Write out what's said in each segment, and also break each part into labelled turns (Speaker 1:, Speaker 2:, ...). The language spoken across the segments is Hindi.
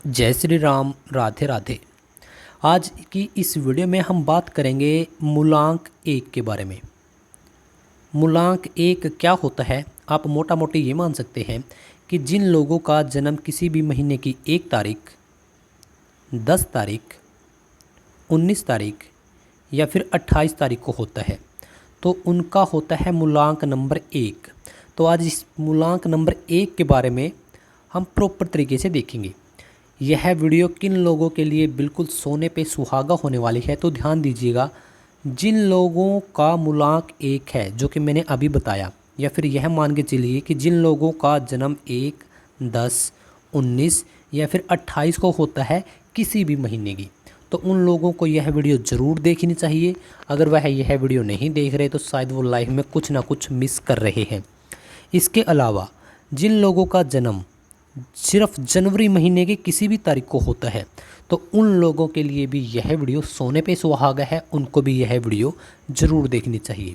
Speaker 1: जय श्री राम, राधे राधे। आज की इस वीडियो में हम बात करेंगे मूलांक एक के बारे में। मूलांक एक क्या होता है? आप मोटा मोटी ये मान सकते हैं कि जिन लोगों का जन्म किसी भी महीने की 1 तारीख, 10 तारीख, 19 तारीख या फिर 28 तारीख को होता है तो उनका होता है मूलांक नंबर 1। तो आज इस मूलांक नंबर 1 के बारे में हम प्रॉपर तरीके से देखेंगे। यह वीडियो किन लोगों के लिए बिल्कुल सोने पे सुहागा होने वाली है, तो ध्यान दीजिएगा। जिन लोगों का मूलांक 1 है, जो कि मैंने अभी बताया, या फिर यह मान के चलिए कि जिन लोगों का जन्म 1, 10, 19 या फिर 28 को होता है किसी भी महीने की, तो उन लोगों को यह वीडियो ज़रूर देखनी चाहिए। अगर वह यह वीडियो नहीं देख रहे तो शायद वो लाइफ में कुछ ना कुछ मिस कर रहे हैं। इसके अलावा जिन लोगों का जन्म सिर्फ जनवरी महीने के किसी भी तारीख को होता है तो उन लोगों के लिए भी यह वीडियो सोने पे सुहागा है, उनको भी यह वीडियो ज़रूर देखनी चाहिए।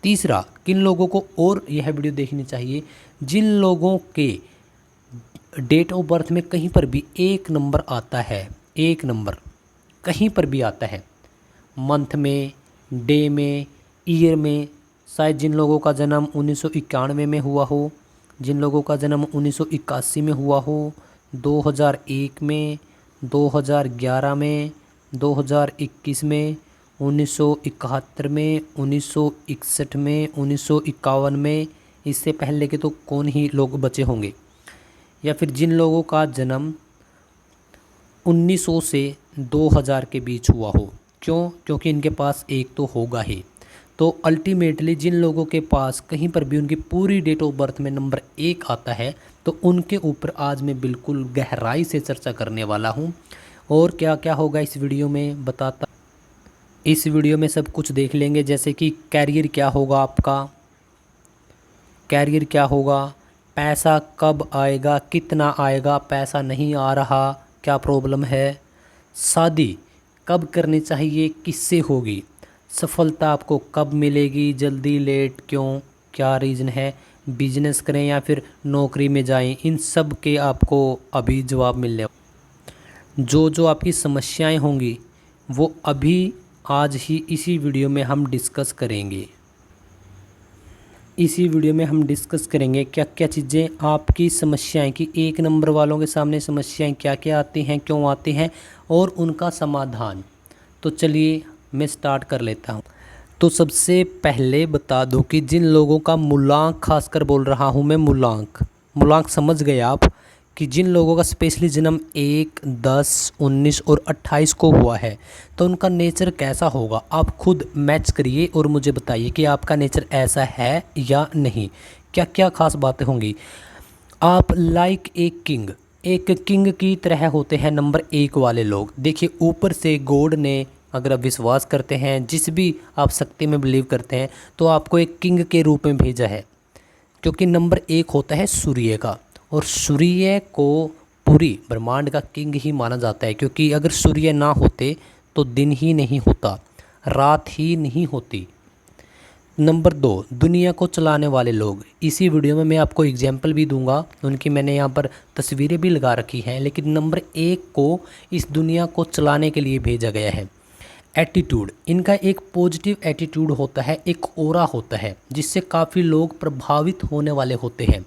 Speaker 1: तीसरा, किन लोगों को और यह वीडियो देखनी चाहिए? जिन लोगों के डेट ऑफ बर्थ में कहीं पर भी 1 नंबर आता है, 1 नंबर कहीं पर भी आता है, मंथ में, डे में, ईयर में, शायद जिन लोगों का जन्म 1991 में हुआ हो, जिन लोगों का जन्म 1981 में हुआ हो, 2001 में, 2011 में, 2021 में, 1971 में, 1961 में, 1951 में, इससे पहले के तो कौन ही लोग बचे होंगे। या फिर जिन लोगों का जन्म 1900 से 2000 के बीच हुआ हो। क्यों? क्योंकि इनके पास एक तो होगा ही। तो अल्टीमेटली जिन लोगों के पास कहीं पर भी उनकी पूरी डेट ऑफ बर्थ में नंबर 1 आता है तो उनके ऊपर आज मैं बिल्कुल गहराई से चर्चा करने वाला हूं। और क्या क्या होगा इस वीडियो में बताता। इस वीडियो में सब कुछ देख लेंगे, जैसे कि कैरियर क्या होगा आपका, कैरियर क्या होगा, पैसा कब आएगा, कितना आएगा, पैसा नहीं आ रहा, क्या प्रॉब्लम है, शादी कब करनी चाहिए, किससे होगी, सफलता आपको कब मिलेगी, जल्दी लेट क्यों, क्या रीज़न है, बिजनेस करें या फिर नौकरी में जाएं, इन सब के आपको अभी जवाब मिलने। जो आपकी समस्याएं होंगी वो अभी आज ही इसी वीडियो में हम डिस्कस करेंगे। इसी वीडियो में हम डिस्कस करेंगे क्या क्या चीज़ें आपकी समस्याएं कि 1 नंबर वालों के सामने समस्याएं क्या क्या आती हैं, क्यों आती हैं और उनका समाधान। तो चलिए मैं स्टार्ट कर लेता हूँ। तो सबसे पहले बता दूं कि जिन लोगों का मूलांक, खासकर बोल रहा हूँ मैं मूलांक समझ गए आप, कि जिन लोगों का स्पेशली जन्म 1, 10, 19 और 28 को हुआ है तो उनका नेचर कैसा होगा। आप खुद मैच करिए और मुझे बताइए कि आपका नेचर ऐसा है या नहीं, क्या क्या खास बातें होंगी। आप लाइक एक किंग की तरह होते हैं नंबर 1 वाले लोग। देखिए, ऊपर से गॉड ने, अगर आप विश्वास करते हैं, जिस भी आप शक्ति में बिलीव करते हैं, तो आपको एक किंग के रूप में भेजा है, क्योंकि नंबर 1 होता है सूर्य का, और सूर्य को पूरी ब्रह्मांड का किंग ही माना जाता है। क्योंकि अगर सूर्य ना होते तो दिन ही नहीं होता, रात ही नहीं होती। नंबर 2, दुनिया को चलाने वाले लोग। इसी वीडियो में मैं आपको एग्जाम्पल भी दूंगा, उनकी मैंने यहाँ पर तस्वीरें भी लगा रखी हैं, लेकिन नंबर 1 को इस दुनिया को चलाने के लिए भेजा गया है। एटीट्यूड, इनका एक पॉजिटिव एटीट्यूड होता है, एक ऑरा होता है जिससे काफ़ी लोग प्रभावित होने वाले होते हैं।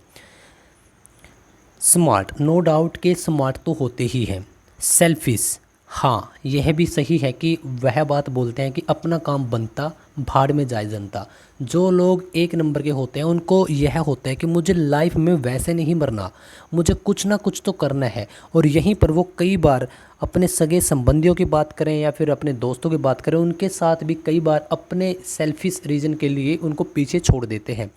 Speaker 1: स्मार्ट, नो डाउट के स्मार्ट तो होते ही हैं। सेल्फिश, हाँ यह भी सही है कि वह बात बोलते हैं कि अपना काम बनता भाड़ में जाए जनता। जो लोग 1 नंबर के होते हैं उनको यह होता है कि मुझे लाइफ में वैसे नहीं मरना, मुझे कुछ ना कुछ तो करना है। और यहीं पर वो कई बार अपने सगे संबंधियों की बात करें या फिर अपने दोस्तों की बात करें, उनके साथ भी कई बार अपने सेल्फिश रीज़न के लिए उनको पीछे छोड़ देते हैं,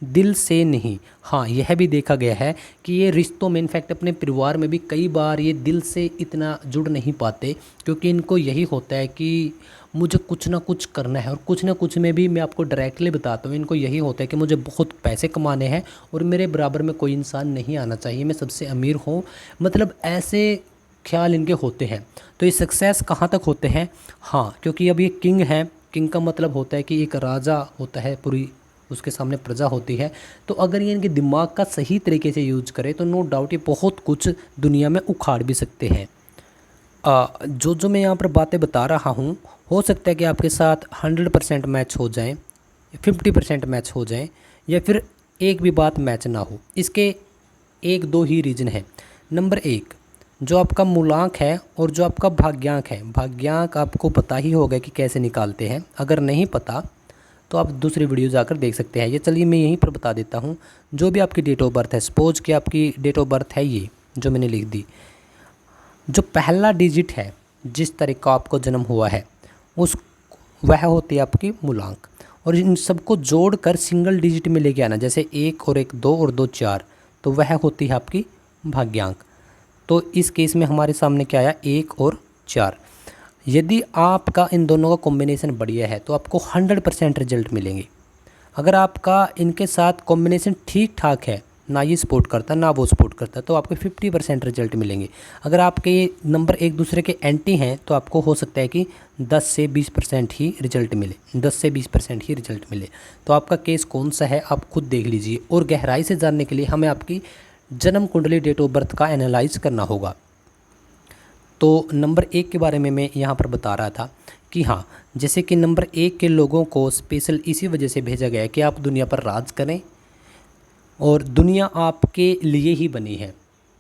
Speaker 1: दिल से नहीं। हाँ, यह भी देखा गया है कि ये रिश्तों में, इनफैक्ट अपने परिवार में भी कई बार ये दिल से इतना जुड़ नहीं पाते, क्योंकि इनको यही होता है कि मुझे कुछ ना कुछ करना है। और कुछ ना कुछ में भी मैं आपको डायरेक्टली बताता हूँ, इनको यही होता है कि मुझे बहुत पैसे कमाने हैं और मेरे बराबर में कोई इंसान नहीं आना चाहिए, मैं सबसे अमीर हूँ, मतलब ऐसे ख्याल इनके होते हैं। तो ये सक्सेस कहाँ तक होते हैं? हाँ, क्योंकि अब ये किंग है। किंग का मतलब होता है कि एक राजा होता है पूरी उसके सामने प्रजा होती है। तो अगर ये इनके दिमाग का सही तरीके से यूज करें तो नो डाउट ये बहुत कुछ दुनिया में उखाड़ भी सकते हैं। जो मैं यहाँ पर बातें बता रहा हूँ, हो सकता है कि आपके साथ 100% मैच हो जाएं, 50% मैच हो जाएं, या फिर एक भी बात मैच ना हो। इसके एक दो ही रीज़न है। नंबर एक, जो आपका मूलांक है और जो आपका भाग्यांक है। भाग्यांक आपको पता ही होगा कि कैसे निकालते हैं, अगर नहीं पता तो आप दूसरी वीडियो जाकर देख सकते हैं। ये चलिए मैं यहीं पर बता देता हूँ। जो भी आपकी डेट ऑफ बर्थ है, सपोज कि आपकी डेट ऑफ बर्थ है ये जो मैंने लिख दी, जो पहला डिजिट है जिस तारीख का आपको जन्म हुआ है उस वह होती है आपकी मूलांक, और इन सबको जोड़कर सिंगल डिजिट में लेके आना, जैसे 1 और 1 2 और 2 4, तो वह होती है आपकी भाग्यांक। तो इस केस में हमारे सामने क्या आया, 1 और 4। यदि आपका इन दोनों का कॉम्बिनेशन बढ़िया है तो आपको 100% रिजल्ट मिलेंगे। अगर आपका इनके साथ कॉम्बिनेशन ठीक ठाक है, ना ये सपोर्ट करता ना वो सपोर्ट करता, तो आपको 50% रिजल्ट मिलेंगे। अगर आपके ये नंबर एक दूसरे के एंटी हैं तो आपको हो सकता है कि 10 से 20% ही रिजल्ट मिले, 10 से 20% ही रिजल्ट मिले। तो आपका केस कौन सा है आप खुद देख लीजिए, और गहराई से जानने के लिए हमें आपकी जन्म कुंडली डेट ऑफ बर्थ का एनालाइज करना होगा। तो नंबर 1 के बारे में मैं यहाँ पर बता रहा था कि हाँ, जैसे कि नंबर 1 के लोगों को स्पेशल इसी वजह से भेजा गया है कि आप दुनिया पर राज करें, और दुनिया आपके लिए ही बनी है,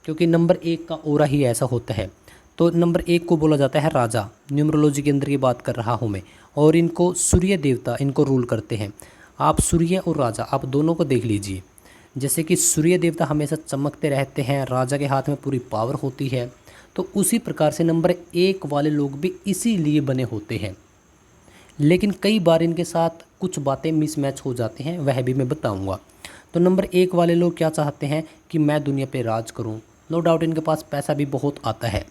Speaker 1: क्योंकि नंबर 1 का ऑरा ही ऐसा होता है। तो नंबर 1 को बोला जाता है राजा, न्यूमरोलॉजी के अंदर ये बात कर रहा हूँ मैं, और इनको सूर्य देवता इनको रूल करते हैं। आप सूर्य और राजा आप दोनों को देख लीजिए। जैसे कि सूर्य देवता हमेशा चमकते रहते हैं, राजा के हाथ में पूरी पावर होती है, तो उसी प्रकार से नंबर 1 वाले लोग भी इसीलिए बने होते हैं। लेकिन कई बार इनके साथ कुछ बातें मिसमैच हो जाती हैं, वह भी मैं बताऊंगा। तो नंबर 1 वाले लोग क्या चाहते हैं कि मैं दुनिया पे राज करूं। नो डाउट इनके पास पैसा भी बहुत आता है,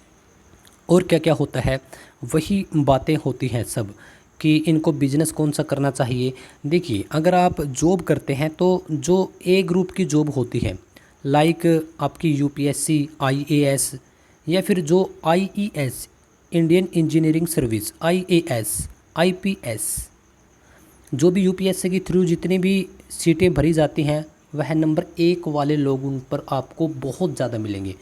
Speaker 1: और क्या क्या होता है वही बातें होती हैं सब, कि इनको बिजनेस कौन सा करना चाहिए। देखिए, अगर आप जॉब करते हैं तो जो ए ग्रुप की जॉब होती है, लाइक आपकी यूपीएससी, आईएएस, या फिर जो IES, Indian engineering service, IAS, IPS, जो भी यूपीएससी के थ्रू जितनी भी सीटें भरी जाती हैं, वह नंबर 1 वाले लोग उन पर आपको बहुत ज़्यादा मिलेंगे।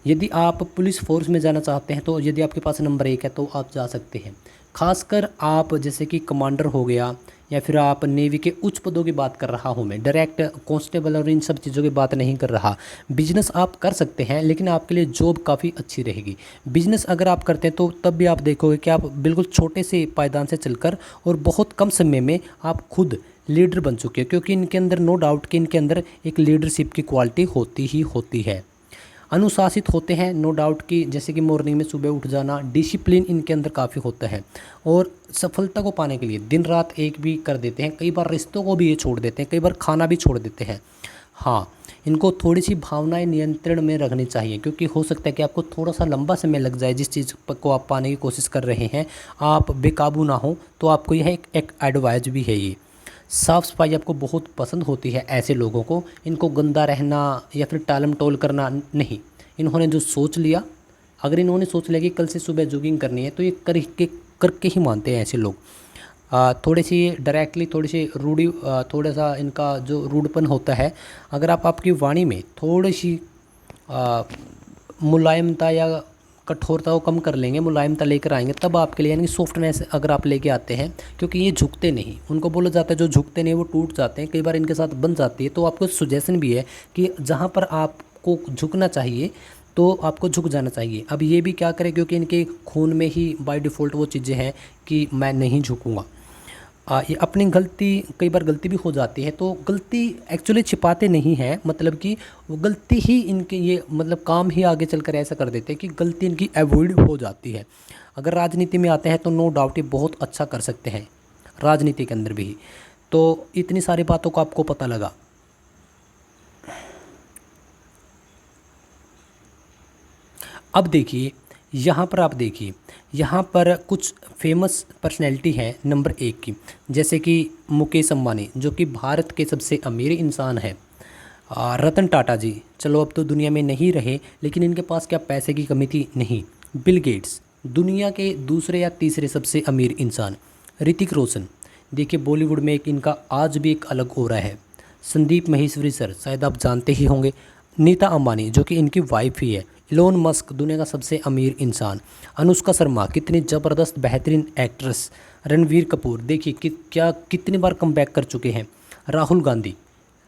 Speaker 1: यदि आप पुलिस फोर्स में जाना चाहते हैं तो यदि आपके पास नंबर 1 है तो आप जा सकते हैं। खासकर आप जैसे कि कमांडर हो गया, या फिर आप नेवी के उच्च पदों की बात कर रहा हूँ मैं, डायरेक्ट कांस्टेबल और इन सब चीज़ों की बात नहीं कर रहा। बिजनेस आप कर सकते हैं, लेकिन आपके लिए जॉब काफ़ी अच्छी रहेगी। बिजनेस अगर आप करते हैं तो तब भी आप देखोगे कि आप बिल्कुल छोटे से पायदान से चलकर और बहुत कम समय में आप खुद लीडर बन चुके हैं, क्योंकि इनके अंदर नो डाउट कि इनके अंदर एक लीडरशिप की क्वालिटी होती ही होती है। अनुशासित होते हैं, नो डाउट कि जैसे कि मॉर्निंग में सुबह उठ जाना, डिसिप्लिन इनके अंदर काफ़ी होता है, और सफलता को पाने के लिए दिन रात एक भी कर देते हैं। कई बार रिश्तों को भी ये छोड़ देते हैं, कई बार खाना भी छोड़ देते हैं। हाँ, इनको थोड़ी सी भावनाएं नियंत्रण में रखनी चाहिए, क्योंकि हो सकता है कि आपको थोड़ा सा लंबा समय लग जाए जिस चीज़ को आप पाने की कोशिश कर रहे हैं, आप बेकाबू ना हो। तो आपको यह एक एडवाइस भी है। ये साफ़ सफाई आपको बहुत पसंद होती है ऐसे लोगों को, इनको गंदा रहना या फिर टालम टोल करना नहीं। इन्होंने जो सोच लिया, अगर इन्होंने सोच लिया कि कल से सुबह जॉगिंग करनी है तो ये करके ही मानते हैं ऐसे लोग। थोड़ी सी डायरेक्टली, थोड़ी सी रूढ़ी, थोड़ा सा इनका जो रूडपन होता है, अगर आप आपकी वाणी में थोड़ी सी मुलायमता या कठोरता को कम कर लेंगे, मुलायमता लेकर आएंगे, तब आपके लिए यानी सॉफ्टनेस अगर आप लेके आते हैं, क्योंकि ये झुकते नहीं, उनको बोला जाता है जो झुकते नहीं वो टूट जाते हैं। कई बार इनके साथ बन जाती है। तो आपको सुजेशन भी है कि जहाँ पर आपको झुकना चाहिए तो आपको झुक जाना चाहिए। अब ये भी क्या करें, क्योंकि इनके खून में ही बाय डिफ़ॉल्ट वो चीज़ें हैं कि मैं नहीं झुकूँगा। ये अपनी गलती, कई बार गलती भी हो जाती है, तो गलती एक्चुअली छिपाते नहीं हैं, मतलब कि वो गलती ही इनके ये मतलब काम ही आगे चलकर ऐसा कर देते हैं कि गलती इनकी अवॉइड हो जाती है। अगर राजनीति में आते हैं तो नो डाउट ये बहुत अच्छा कर सकते हैं, राजनीति के अंदर भी। तो इतनी सारी बातों को आपको पता लगा। अब देखिए, यहाँ पर आप देखिए, यहाँ पर कुछ फेमस पर्सनैलिटी है नंबर 1 की, जैसे कि मुकेश अंबानी, जो कि भारत के सबसे अमीर इंसान है। रतन टाटा जी, चलो अब तो दुनिया में नहीं रहे, लेकिन इनके पास क्या पैसे की कमी थी? नहीं। बिल गेट्स, दुनिया के दूसरे या तीसरे सबसे अमीर इंसान। ऋतिक रोशन, देखिए बॉलीवुड में एक इनका आज भी एक अलग ऑरा है। संदीप माहेश्वरी सर शायद आप जानते ही होंगे। नीता अंबानी जो कि इनकी वाइफ ही है। इलोन मस्क दुनिया का सबसे अमीर इंसान। अनुष्का शर्मा कितनी ज़बरदस्त बेहतरीन एक्ट्रेस। रणवीर कपूर देखिए कितनी बार कमबैक कर चुके हैं। राहुल गांधी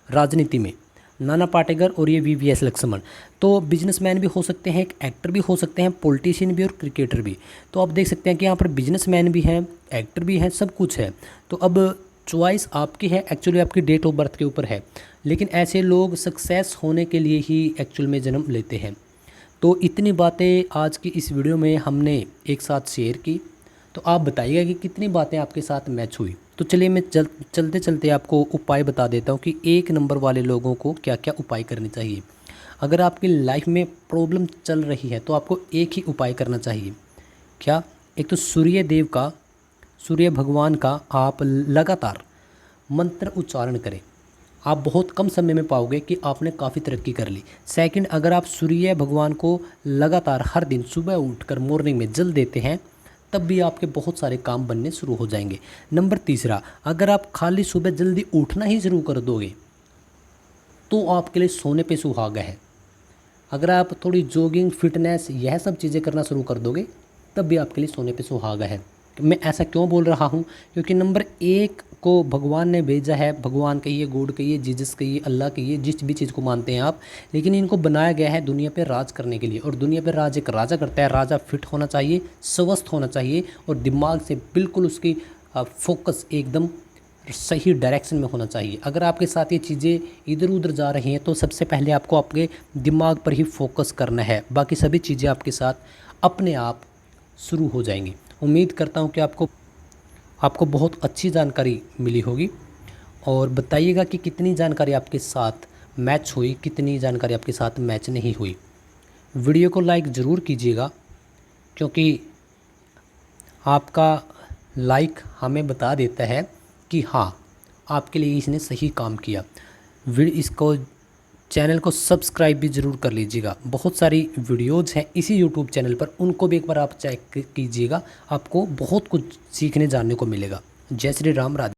Speaker 1: राजनीति में। नाना पाटेकर और ये वीवीएस लक्ष्मण तो बिजनेसमैन भी हो सकते हैं, एक एक्टर भी हो सकते हैं, पॉलिटिशियन भी और क्रिकेटर भी। तो आप देख सकते हैं कि यहाँ पर बिजनेसमैन भी हैं, एक्टर भी हैं, सब कुछ है। तो अब चॉइस आपकी है, एक्चुअली आपकी डेट ऑफ बर्थ के ऊपर है। लेकिन ऐसे लोग सक्सेस होने के लिए ही एक्चुअल में जन्म लेते हैं। तो इतनी बातें आज की इस वीडियो में हमने एक साथ शेयर की। तो आप बताइएगा कि कितनी बातें आपके साथ मैच हुई। तो चलिए मैं चलते चलते आपको उपाय बता देता हूँ कि 1 नंबर वाले लोगों को क्या क्या उपाय करने चाहिए। अगर आपकी लाइफ में प्रॉब्लम चल रही है तो आपको एक ही उपाय करना चाहिए। क्या? एक तो सूर्य भगवान का आप लगातार मंत्र उच्चारण करें। आप बहुत कम समय में पाओगे कि आपने काफ़ी तरक्की कर ली। सेकंड, अगर आप सूर्य भगवान को लगातार हर दिन सुबह उठकर मॉर्निंग में जल देते हैं तब भी आपके बहुत सारे काम बनने शुरू हो जाएंगे। नंबर तीसरा, अगर आप खाली सुबह जल्दी उठना ही शुरू कर दोगे तो आपके लिए सोने पे सुहागा है। अगर आप थोड़ी जॉगिंग, फिटनेस यह सब चीज़ें करना शुरू कर दोगे तब भी आपके लिए सोने पे सुहागा है। मैं ऐसा क्यों बोल रहा हूँ? क्योंकि नंबर 1 को भगवान ने भेजा है। भगवान कहिए, गॉड कहिए, जीसस कहिए, अल्लाह कहिए, जिस भी चीज़ को मानते हैं आप, लेकिन इनको बनाया गया है दुनिया पे राज करने के लिए। और दुनिया पे राज एक राजा करता है। राजा फिट होना चाहिए, स्वस्थ होना चाहिए और दिमाग से बिल्कुल उसकी फोकस एकदम सही डायरेक्शन में होना चाहिए। अगर आपके साथ ये चीज़ें इधर उधर जा रही हैं तो सबसे पहले आपको आपके दिमाग पर ही फोकस करना है। बाकी सभी चीज़ें आपके साथ अपने आप शुरू हो जाएंगी। उम्मीद करता हूँ कि आपको बहुत अच्छी जानकारी मिली होगी। और बताइएगा कि कितनी जानकारी आपके साथ मैच हुई, कितनी जानकारी आपके साथ मैच नहीं हुई। वीडियो को लाइक ज़रूर कीजिएगा क्योंकि आपका लाइक हमें बता देता है कि हाँ, आपके लिए इसने सही काम किया। इसको चैनल को सब्सक्राइब भी ज़रूर कर लीजिएगा। बहुत सारी वीडियोज़ हैं इसी यूट्यूब चैनल पर, उनको भी एक बार आप चेक कीजिएगा। आपको बहुत कुछ सीखने जानने को मिलेगा। जय श्री राम, राधे।